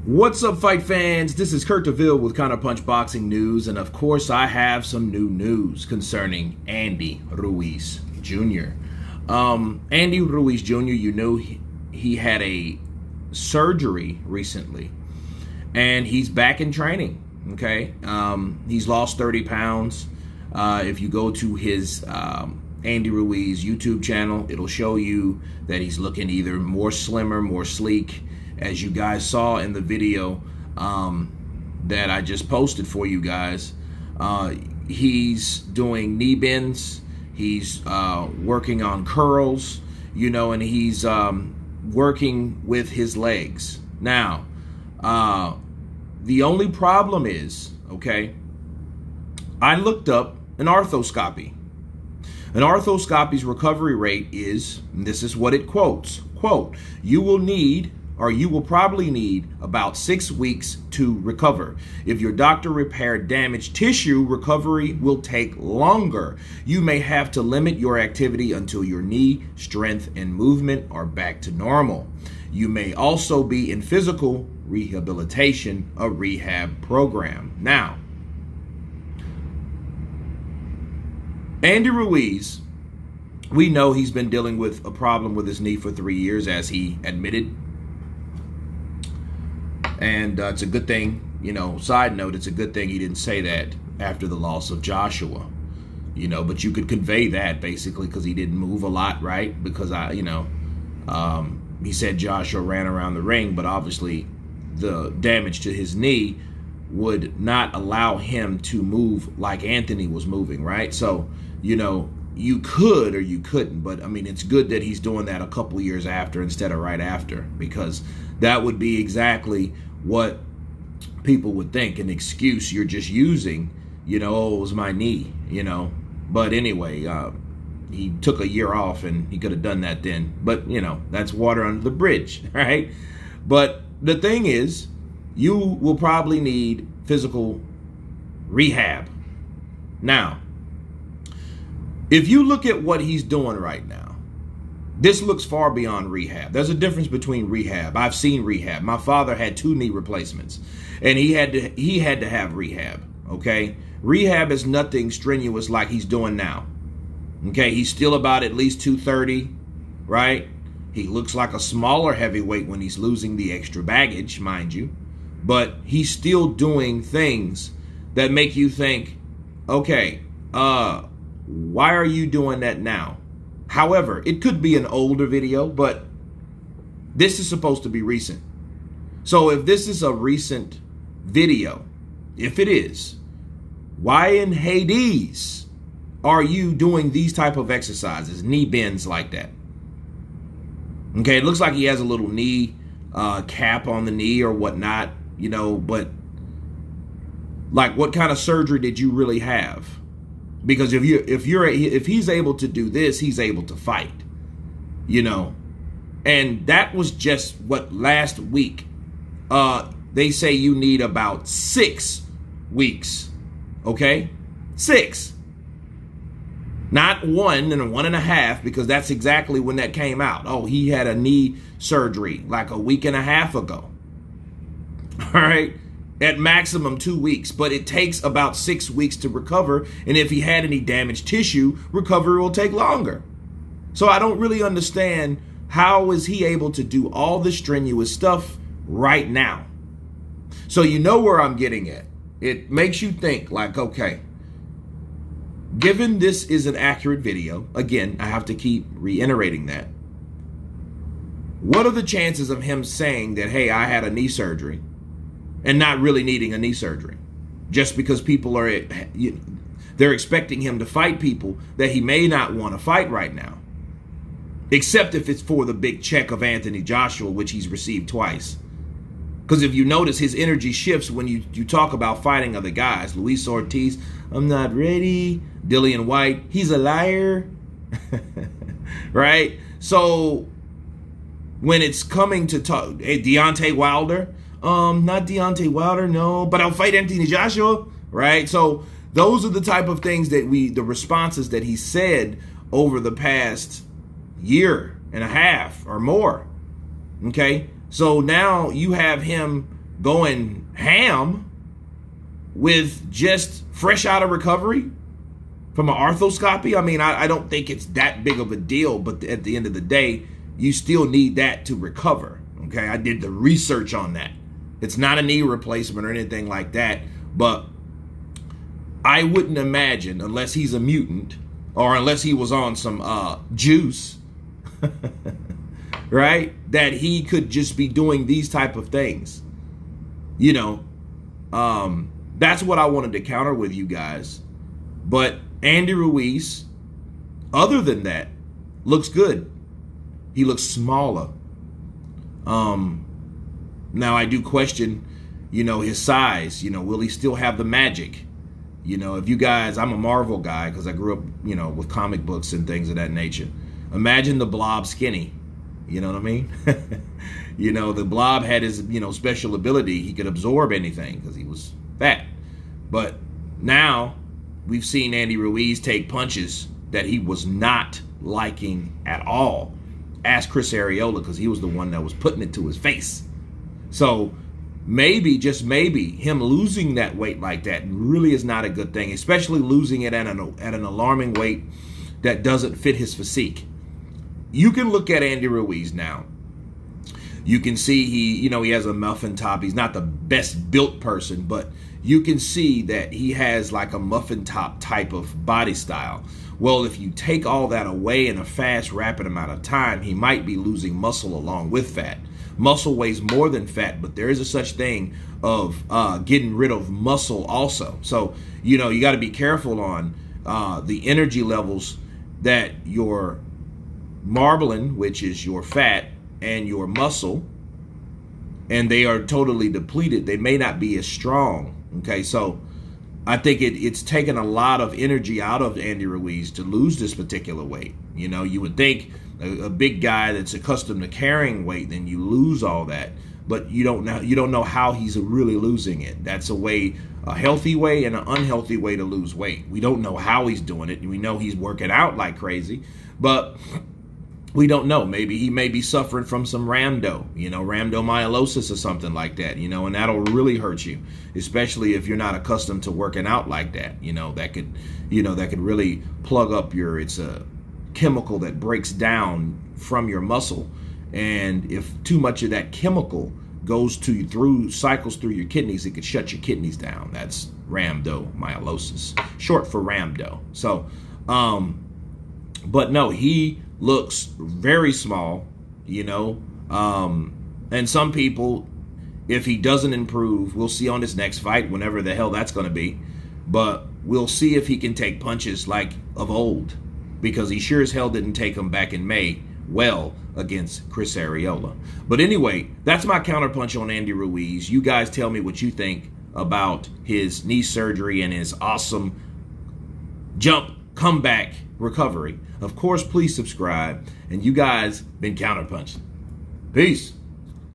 What's up, fight fans? This is Kurt DeVille with Counterpunched Boxing News, and of course I have some new news concerning Andy Ruiz Jr. Andy Ruiz Jr., you know he had a surgery recently, and he's back in training, okay? He's lost 30 pounds. If you go to his Andy Ruiz YouTube channel, it'll show you that he's looking either more slimmer, more sleek. As you guys saw in the video that I just posted for you guys, he's doing knee bends, he's working on curls, you know, and he's working with his legs. Now, the only problem is, okay, I looked up an arthroscopy. An arthroscopy's recovery rate is, and this is what it quotes, quote, you will probably need about 6 weeks to recover. If your doctor repaired damaged tissue, recovery will take longer. You may have to limit your activity until your knee strength and movement are back to normal. You may also be in physical rehabilitation, a rehab program. Now, Andy Ruiz, we know he's been dealing with a problem with his knee for 3 years, as he admitted. And it's a good thing, you know, side note, it's a good thing he didn't say that after the loss of Joshua, you know, but you could convey that basically because he didn't move a lot, right? Because he said Joshua ran around the ring, but obviously the damage to his knee would not allow him to move like Anthony was moving, right? So, you know, you could or you couldn't, but I mean, it's good that he's doing that a couple years after instead of right after, because that would be exactly what people would think, an excuse you're just using, you know, oh, it was my knee, you know. But anyway, he took a year off and he could have done that then. But, you know, that's water under the bridge, right? But the thing is, you will probably need physical rehab. Now, if you look at what he's doing right now, this looks far beyond rehab. There's a difference between rehab. I've seen rehab. My father had 2 knee replacements, and he had to have rehab, okay? Rehab is nothing strenuous like he's doing now, okay? He's still about at least 230, right? He looks like a smaller heavyweight when he's losing the extra baggage, mind you, but he's still doing things that make you think, okay, why are you doing that now? However, it could be an older video, but this is supposed to be recent. So if this is a recent video, if it is, why in Hades are you doing these type of exercises, knee bends like that? Okay, it looks like he has a little knee cap on the knee or whatnot, you know, but like, what kind of surgery did you really have? Because if he's able to do this, he's able to fight, you know. And that was just what last week. They say you need about 6 weeks, okay? 6. Not 1 and 1.5, because that's exactly when that came out. Oh, he had a knee surgery like a week and a half ago. All right? At maximum 2 weeks, but it takes about 6 weeks to recover. And if he had any damaged tissue, recovery will take longer. So I don't really understand, how is he able to do all this strenuous stuff right now? So you know where I'm getting at. It makes you think like, okay, given this is an accurate video, again, I have to keep reiterating that. What are the chances of him saying that, hey, I had a knee surgery, and not really needing a knee surgery, just because people are, they're expecting him to fight people that he may not want to fight right now, except if it's for the big check of Anthony Joshua, which he's received twice. Because if you notice, his energy shifts when you talk about fighting other guys. Luis Ortiz, I'm not ready. Dillian White, he's a liar. Right? So when it's coming to talk, Deontay Wilder, not Deontay Wilder, no, but I'll fight Anthony Joshua, right? So those are the type of things that the responses that he said over the past year and a half or more, okay? So now you have him going ham with just fresh out of recovery from an arthroscopy. I mean, I don't think it's that big of a deal, but at the end of the day, you still need that to recover. Okay, I did the research on that. It's not a knee replacement or anything like that, but I wouldn't imagine, unless he's a mutant or unless he was on some juice, right, that he could just be doing these type of things. You know, that's what I wanted to counter with you guys. But Andy Ruiz, other than that, looks good. He looks smaller. Now I do question, you know, his size. You know, will he still have the magic? You know, if you guys, I'm a Marvel guy because I grew up, you know, with comic books and things of that nature. Imagine the Blob skinny. You know what I mean? You know, the Blob had his, you know, special ability. He could absorb anything because he was fat. But now we've seen Andy Ruiz take punches that he was not liking at all. Ask Chris Arreola, because he was the one that was putting it to his face. So maybe, just maybe, him losing that weight like that really is not a good thing, especially losing it at an alarming weight that doesn't fit his physique. You can look at Andy Ruiz now. You can see he has a muffin top. He's not the best built person, but you can see that he has like a muffin top type of body style. Well, if you take all that away in a fast, rapid amount of time, he might be losing muscle along with fat. Muscle weighs more than fat, but there is a such thing of getting rid of muscle also. So, you know, you got to be careful on the energy levels that your marbling, which is your fat, and your muscle, and they are totally depleted. They may not be as strong. Okay, so I think it's taken a lot of energy out of Andy Ruiz to lose this particular weight. You know, you would think a big guy that's accustomed to carrying weight, then you lose all that, but you don't know how he's really losing it. That's a healthy way and an unhealthy way to lose weight. We don't know how he's doing it. We know he's working out like crazy, but we don't know. Maybe he may be suffering from some rhabdomyolysis or something like that, you know, and that'll really hurt you, especially if you're not accustomed to working out like that. You know, that could really plug up it's a chemical that breaks down from your muscle. And if too much of that chemical cycles through your kidneys, it could shut your kidneys down. That's rhabdomyolysis, short for rhabdo. So, but no, he looks very small, you know, and some people, if he doesn't improve, we'll see on his next fight, whenever the hell that's going to be, but we'll see if he can take punches like of old, because he sure as hell didn't take them back in May well against Chris Arreola. But anyway, that's my counterpunch on Andy Ruiz. You guys tell me what you think about his knee surgery and his awesome comeback recovery. Of course, please subscribe. And you guys been counterpunched. Peace.